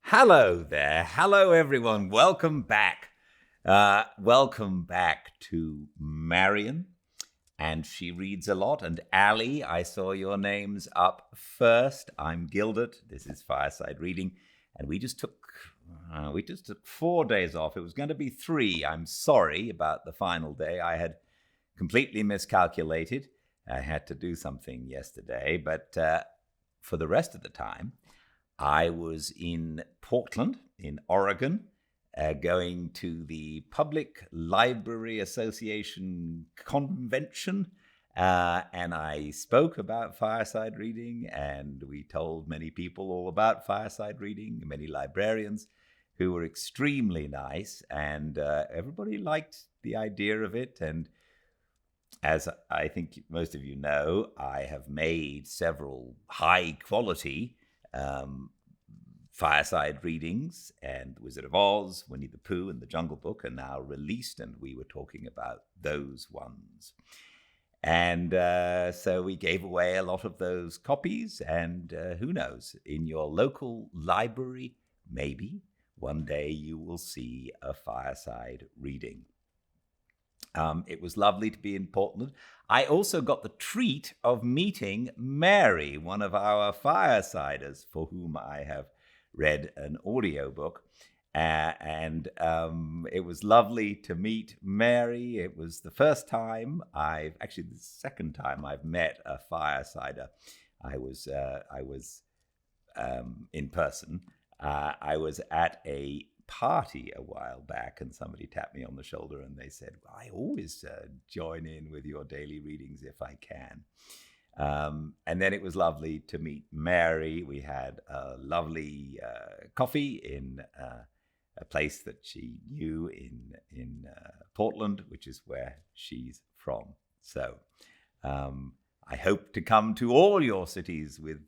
Hello there. Hello, everyone. Welcome back. Welcome back to Marion. And she reads a lot. And Ali, I saw your names up first. I'm Gildart. This is Fireside Reading. And we just took 4 days off. It was going to be 3. I'm sorry about the final day. I had completely miscalculated. I had to do something yesterday. But for the rest of the time, I was in Portland, in Oregon, going to the Public Library Association convention, and I spoke about Fireside Reading, and we told many people all about Fireside Reading, many librarians who were extremely nice, and everybody liked the idea of it. And as I think most of you know, I have made several high-quality Fireside Readings, and Wizard of Oz, Winnie the Pooh, and The Jungle Book are now released, and we were talking about those ones. And so we gave away a lot of those copies, and who knows, in your local library, maybe one day you will see a Fireside Reading. It was lovely to be in Portland. I also got the treat of meeting Mary, one of our Firesiders, for whom I have read an audiobook. And it was lovely to meet Mary. It was the first time the second time I've met a Firesider. I was in person. I was at a party a while back, and somebody tapped me on the shoulder and they said, I always join in with your daily readings if I can. And then it was lovely to meet Mary. We had a lovely coffee in a place that she knew in Portland, which is where she's from. So I hope to come to all your cities with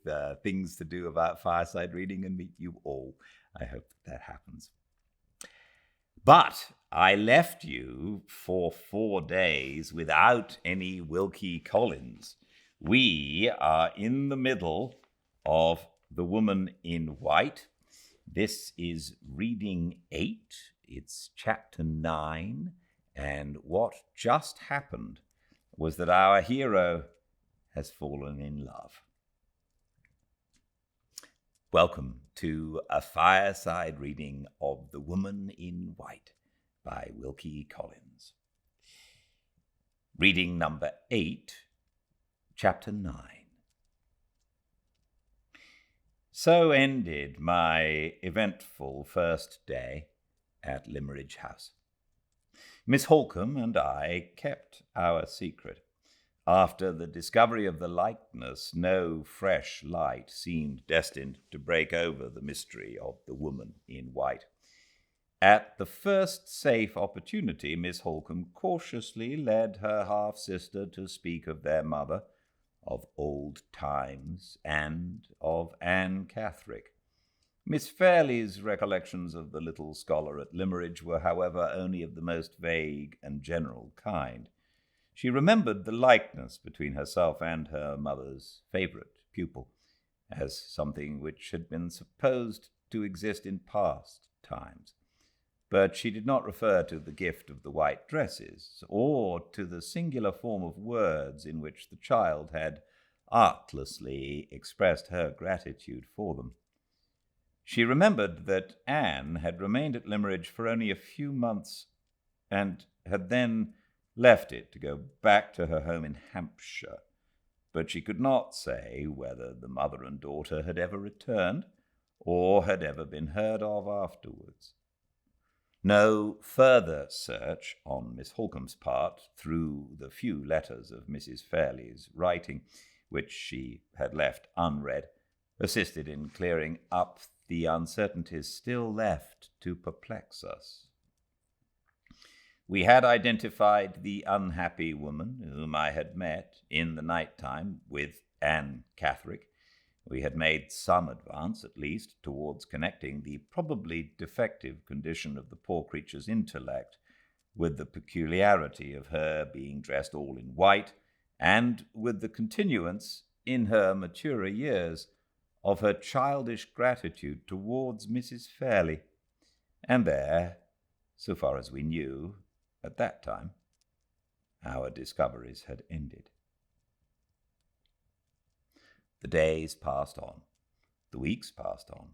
things to do about Fireside Reading and meet you all. I hope that happens. But I left you for 4 days without any Wilkie Collins. We are in the middle of The Woman in White. This is reading 8. It's chapter 9. And what just happened was that our hero has fallen in love. Welcome to a Fireside Reading of The Woman in White by Wilkie Collins. Reading number 8, chapter 9. So ended my eventful first day at Limmeridge House. Miss Holcomb and I kept our secret. After the discovery of the likeness, no fresh light seemed destined to break over the mystery of the woman in white. At the first safe opportunity, Miss Holcomb cautiously led her half-sister to speak of their mother, of old times, and of Anne Catherick. Miss Fairley's recollections of the little scholar at Limmeridge were, however, only of the most vague and general kind. She remembered the likeness between herself and her mother's favourite pupil as something which had been supposed to exist in past times. But she did not refer to the gift of the white dresses, or to the singular form of words in which the child had artlessly expressed her gratitude for them. She remembered that Anne had remained at Limmeridge for only a few months, and had then left it to go back to her home in Hampshire, but she could not say whether the mother and daughter had ever returned, or had ever been heard of afterwards. No further search on Miss Holcomb's part, through the few letters of Mrs. Fairley's writing, which she had left unread, assisted in clearing up the uncertainties still left to perplex us. We had identified the unhappy woman whom I had met in the night-time with Anne Catherick. We had made some advance, at least, towards connecting the probably defective condition of the poor creature's intellect with the peculiarity of her being dressed all in white, and with the continuance, in her maturer years, of her childish gratitude towards Mrs. Fairley, and there, so far as we knew at that time, our discoveries had ended. The days passed on, the weeks passed on,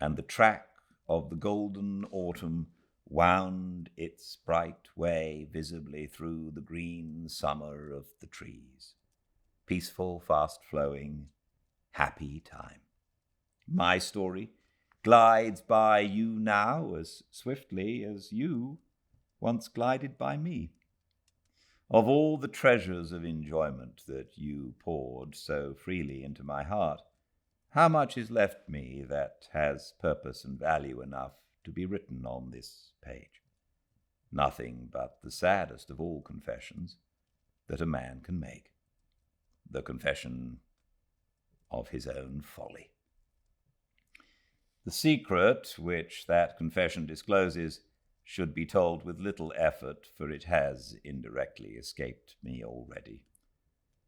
and the track of the golden autumn wound its bright way visibly through the green summer of the trees. Peaceful, fast-flowing, happy time. My story glides by you now as swiftly as you once glided by me. Of all the treasures of enjoyment that you poured so freely into my heart, how much is left me that has purpose and value enough to be written on this page? Nothing but the saddest of all confessions that a man can make, the confession of his own folly. The secret which that confession discloses should be told with little effort, for it has indirectly escaped me already.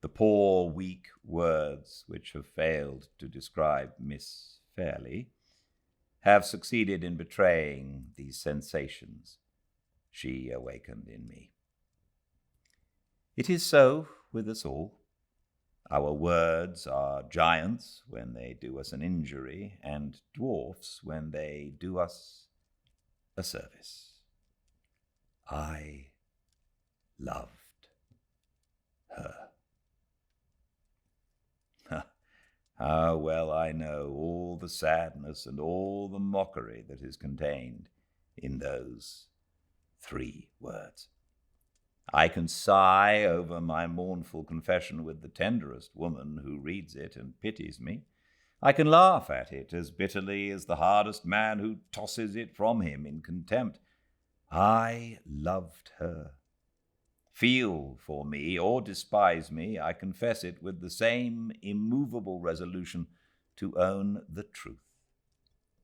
The poor, weak words which have failed to describe Miss Fairley have succeeded in betraying these sensations she awakened in me. It is so with us all. Our words are giants when they do us an injury, and dwarfs when they do us a service. I loved her. How well I know all the sadness and all the mockery that is contained in those 3 words. I can sigh over my mournful confession with the tenderest woman who reads it and pities me. I can laugh at it as bitterly as the hardest man who tosses it from him in contempt. I loved her. Feel for me or despise me, I confess it with the same immovable resolution to own the truth.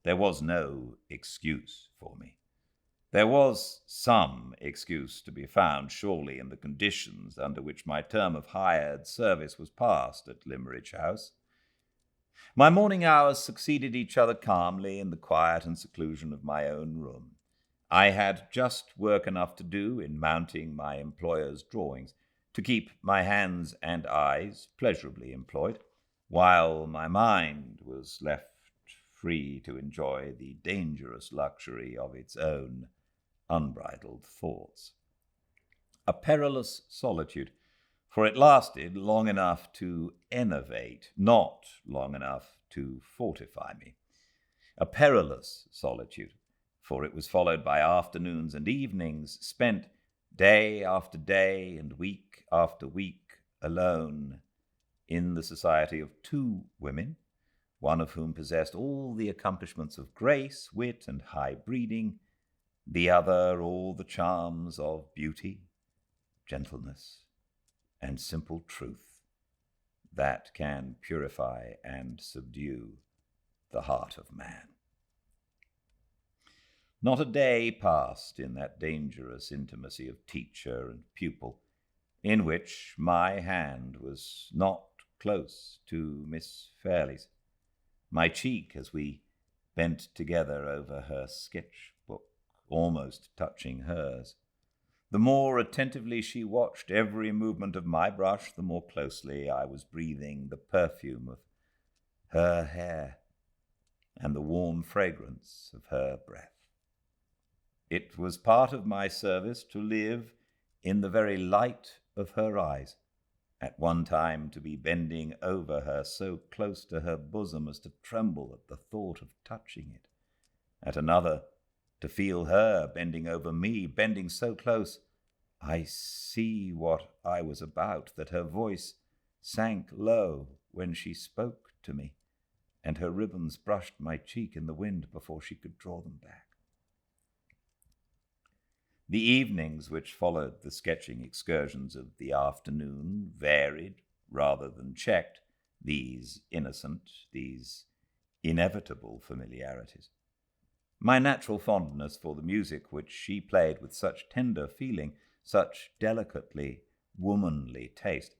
There was no excuse for me. There was some excuse to be found, surely, in the conditions under which my term of hired service was passed at Limmeridge House. My morning hours succeeded each other calmly in the quiet and seclusion of my own room. I had just work enough to do in mounting my employer's drawings to keep my hands and eyes pleasurably employed, while my mind was left free to enjoy the dangerous luxury of its own unbridled thoughts. A perilous solitude, for it lasted long enough to enervate, not long enough to fortify me. A perilous solitude, for it was followed by afternoons and evenings spent day after day and week after week alone in the society of 2 women, one of whom possessed all the accomplishments of grace, wit, and high breeding, the other all the charms of beauty, gentleness, and simple truth that can purify and subdue the heart of man. Not a day passed in that dangerous intimacy of teacher and pupil in which my hand was not close to Miss Fairley's, my cheek as we bent together over her sketch-book, almost touching hers. The more attentively she watched every movement of my brush, the more closely I was breathing the perfume of her hair and the warm fragrance of her breath. It was part of my service to live in the very light of her eyes, at one time to be bending over her so close to her bosom as to tremble at the thought of touching it, at another to feel her bending over me, bending so close I see what I was about, that her voice sank low when she spoke to me, and her ribbons brushed my cheek in the wind before she could draw them back. The evenings which followed the sketching excursions of the afternoon varied rather than checked these innocent, these inevitable familiarities. My natural fondness for the music which she played with such tender feeling, such delicately womanly taste,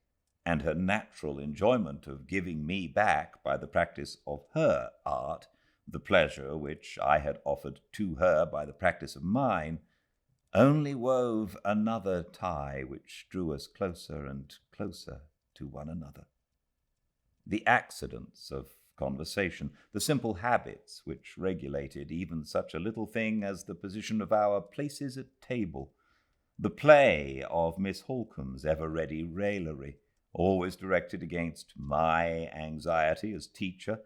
and her natural enjoyment of giving me back by the practice of her art the pleasure which I had offered to her by the practice of mine, only wove another tie which drew us closer and closer to one another. The accidents of conversation, the simple habits which regulated even such a little thing as the position of our places at table, the play of Miss Holcomb's ever-ready raillery, always directed against my anxiety as teacher,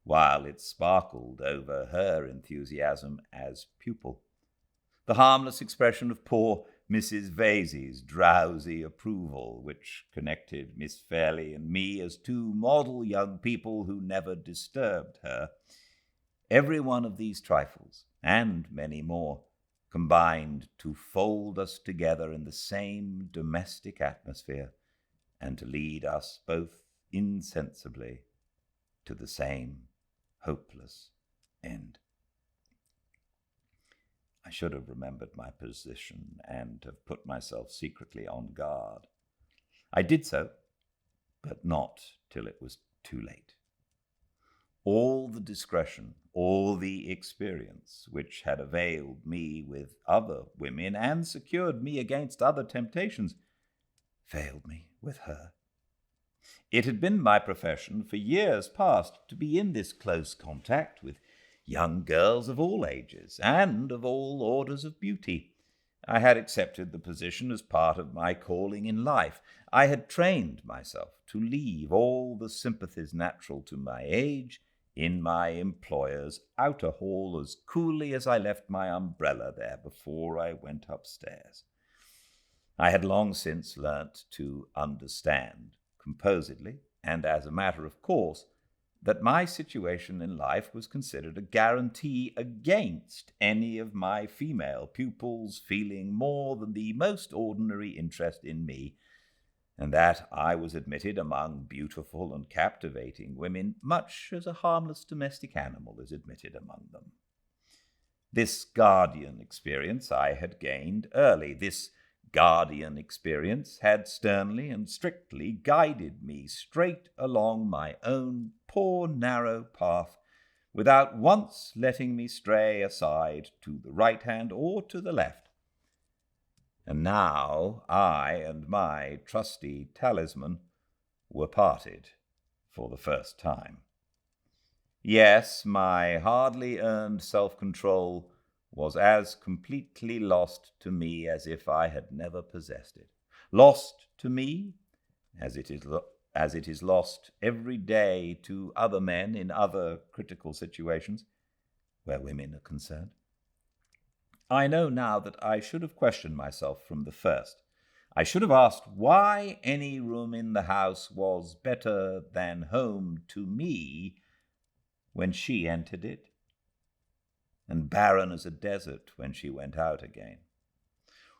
while it sparkled over her enthusiasm as pupil. The harmless expression of poor Mrs. Vesey's drowsy approval, which connected Miss Fairley and me as two model young people who never disturbed her. Every one of these trifles, and many more, combined to fold us together in the same domestic atmosphere and to lead us both insensibly to the same hopeless end. I should have remembered my position and have put myself secretly on guard. I did so, but not till it was too late. All the discretion, all the experience which had availed me with other women and secured me against other temptations failed me with her. It had been my profession for years past to be in this close contact with young girls of all ages and of all orders of beauty. I had accepted the position as part of my calling in life. I had trained myself to leave all the sympathies natural to my age in my employer's outer hall as coolly as I left my umbrella there before I went upstairs. I had long since learnt to understand, composedly and as a matter of course, that my situation in life was considered a guarantee against any of my female pupils feeling more than the most ordinary interest in me, and that I was admitted among beautiful and captivating women much as a harmless domestic animal is admitted among them. This guardian experience I had gained early. This guardian experience had sternly and strictly guided me straight along my own poor narrow path, without once letting me stray aside to the right hand or to the left. And now I and my trusty talisman were parted for the first time. Yes, my hardly earned self-control was as completely lost to me as if I had never possessed it. Lost to me as it is lost every day to other men in other critical situations where women are concerned. I know now that I should have questioned myself from the first. I should have asked why any room in the house was better than home to me when she entered it, and barren as a desert when she went out again.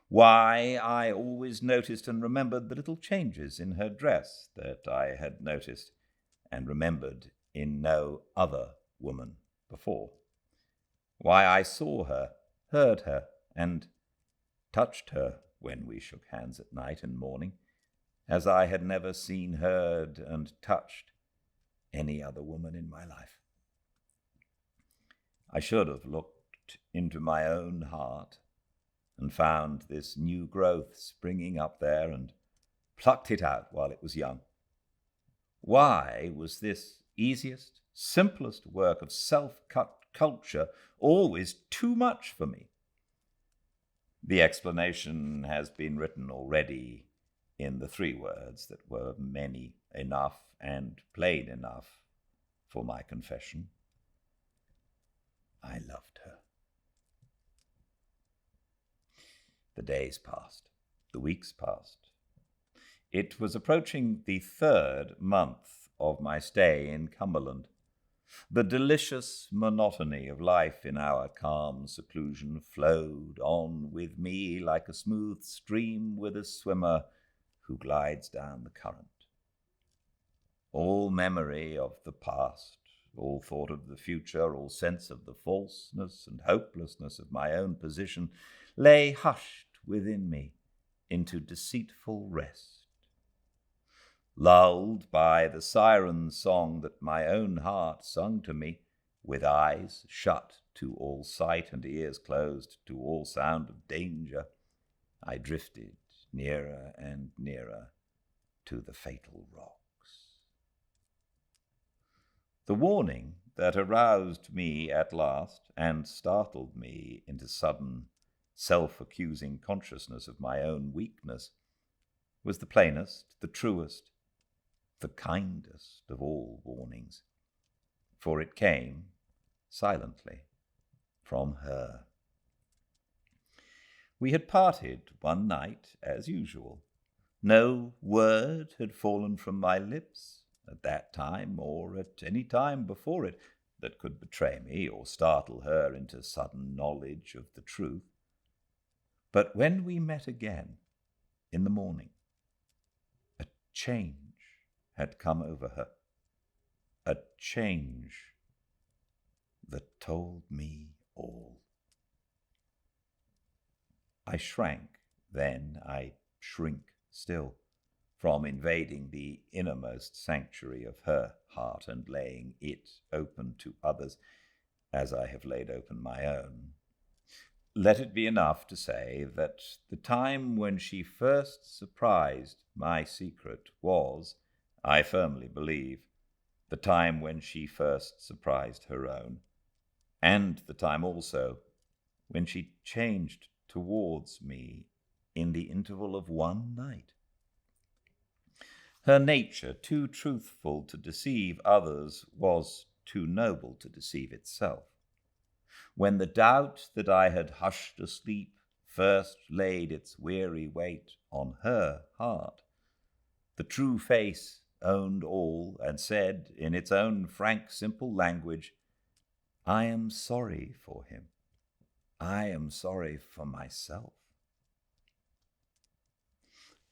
Why I always noticed and remembered the little changes in her dress that I had noticed and remembered in no other woman before. Why I saw her, heard her, and touched her when we shook hands at night and morning, as I had never seen, heard, and touched any other woman in my life. I should have looked into my own heart and found this new growth springing up there and plucked it out while it was young. Why was this easiest, simplest work of self-culture always too much for me? The explanation has been written already in the 3 words that were many enough and plain enough for my confession. I loved her. The days passed. The weeks passed. It was approaching the 3rd month of my stay in Cumberland. The delicious monotony of life in our calm seclusion flowed on with me like a smooth stream with a swimmer who glides down the current. All memory of the past, all thought of the future, all sense of the falseness and hopelessness of my own position lay hushed within me into deceitful rest. lulled by the siren song that my own heart sung to me, with eyes shut to all sight and ears closed to all sound of danger, I drifted nearer and nearer to the fatal rocks. The warning that aroused me at last and startled me into sudden, self-accusing consciousness of my own weakness was the plainest, the truest, the kindest of all warnings, for it came silently from her. We had parted one night as usual. No word had fallen from my lips at that time or at any time before it that could betray me or startle her into sudden knowledge of the truth. But when we met again in the morning, a change had come over her, a change that told me all. I shrank then, I shrink still, from invading the innermost sanctuary of her heart and laying it open to others as I have laid open my own. Let it be enough to say that the time when she first surprised my secret was, I firmly believe, the time when she first surprised her own, and the time also when she changed towards me in the interval of one night. Her nature, too truthful to deceive others, was too noble to deceive itself. When the doubt that I had hushed asleep first laid its weary weight on her heart, the true face owned all and said in its own frank, simple language, "I am sorry for him. I am sorry for myself."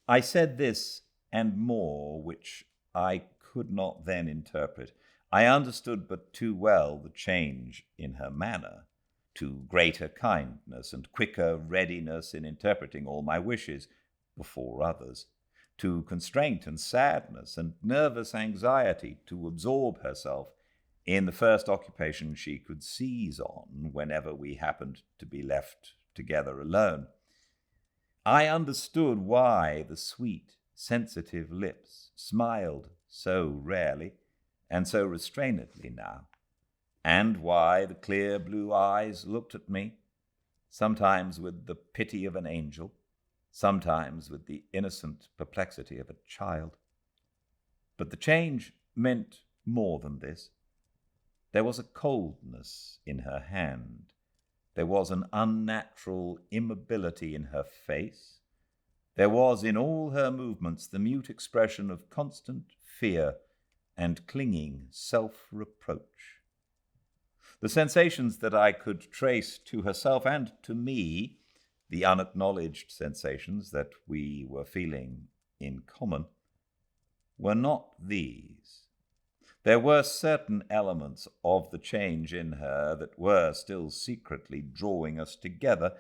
I said this and more, which I could not then interpret. I understood but too well the change in her manner, to greater kindness and quicker readiness in interpreting all my wishes before others, to constraint and sadness and nervous anxiety to absorb herself in the first occupation she could seize on whenever we happened to be left together alone. I understood why the sweet, sensitive lips smiled so rarely and so restrainedly now, and why the clear blue eyes looked at me, sometimes with the pity of an angel, sometimes with the innocent perplexity of a child. But the change meant more than this. There was a coldness in her hand. There was an unnatural immobility in her face. There was in all her movements the mute expression of constant fear and clinging self-reproach. The sensations that I could trace to herself and to me, the unacknowledged sensations that we were feeling in common, were not these. There were certain elements of the change in her that were still secretly drawing us together,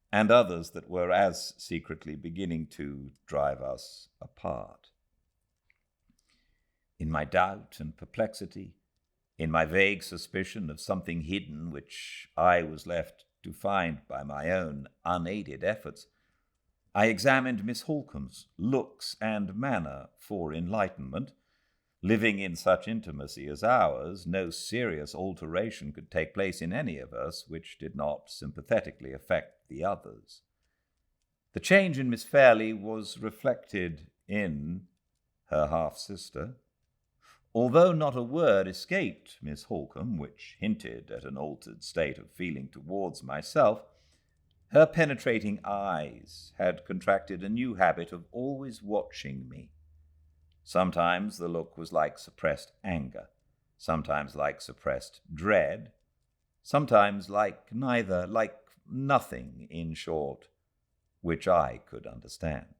and others that were as secretly beginning to drive us apart. In my doubt and perplexity, in my vague suspicion of something hidden which I was left to find by my own unaided efforts, I examined Miss Holcomb's looks and manner for enlightenment. Living in such intimacy as ours, no serious alteration could take place in any of us which did not sympathetically affect the others. The change in Miss Fairley was reflected in her half-sister. Although not a word escaped Miss Holcomb which hinted at an altered state of feeling towards myself, her penetrating eyes had contracted a new habit of always watching me. Sometimes the look was like suppressed anger, sometimes like suppressed dread, sometimes like neither, like nothing, in short, which I could understand.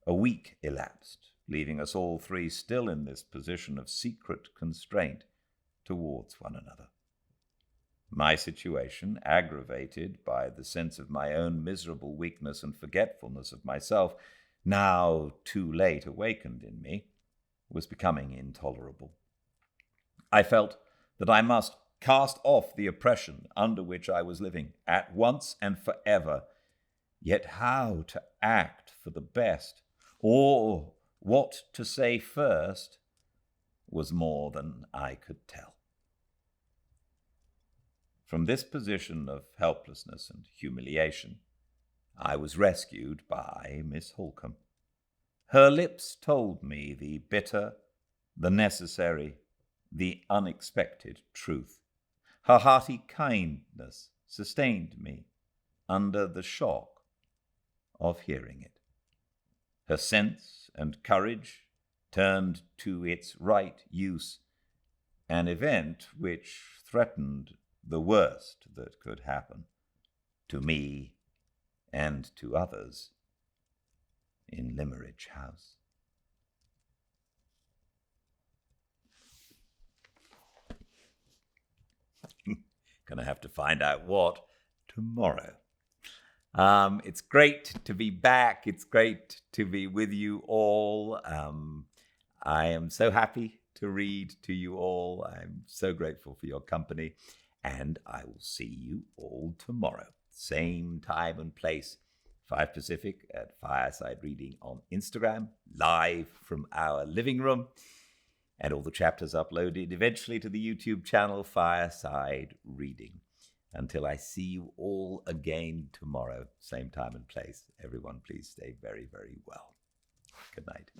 A week elapsed, leaving us all three still in this position of secret constraint towards one another. My situation, aggravated by the sense of my own miserable weakness and forgetfulness of myself, now too late awakened in me, was becoming intolerable. I felt that I must cast off the oppression under which I was living at once and forever. Yet how to act for the best, or what to say first, was more than I could tell. From this position of helplessness and humiliation, I was rescued by Miss Holcombe. Her lips told me the bitter, the necessary, the unexpected truth. Her hearty kindness sustained me under the shock of hearing it. Her sense and courage turned to its right use an event which threatened the worst that could happen to me and to others in Limmeridge House. Gonna have to find out what tomorrow. It's great to be back. It's great to be with you all. I am so happy to read to you all. I'm so grateful for your company, and I will see you all tomorrow. Same time and place, 5 Pacific at Fireside Reading on Instagram, live from our living room, and all the chapters uploaded eventually to the YouTube channel Fireside Reading. Until I see you all again tomorrow, same time and place, everyone please stay very, very well. Good night.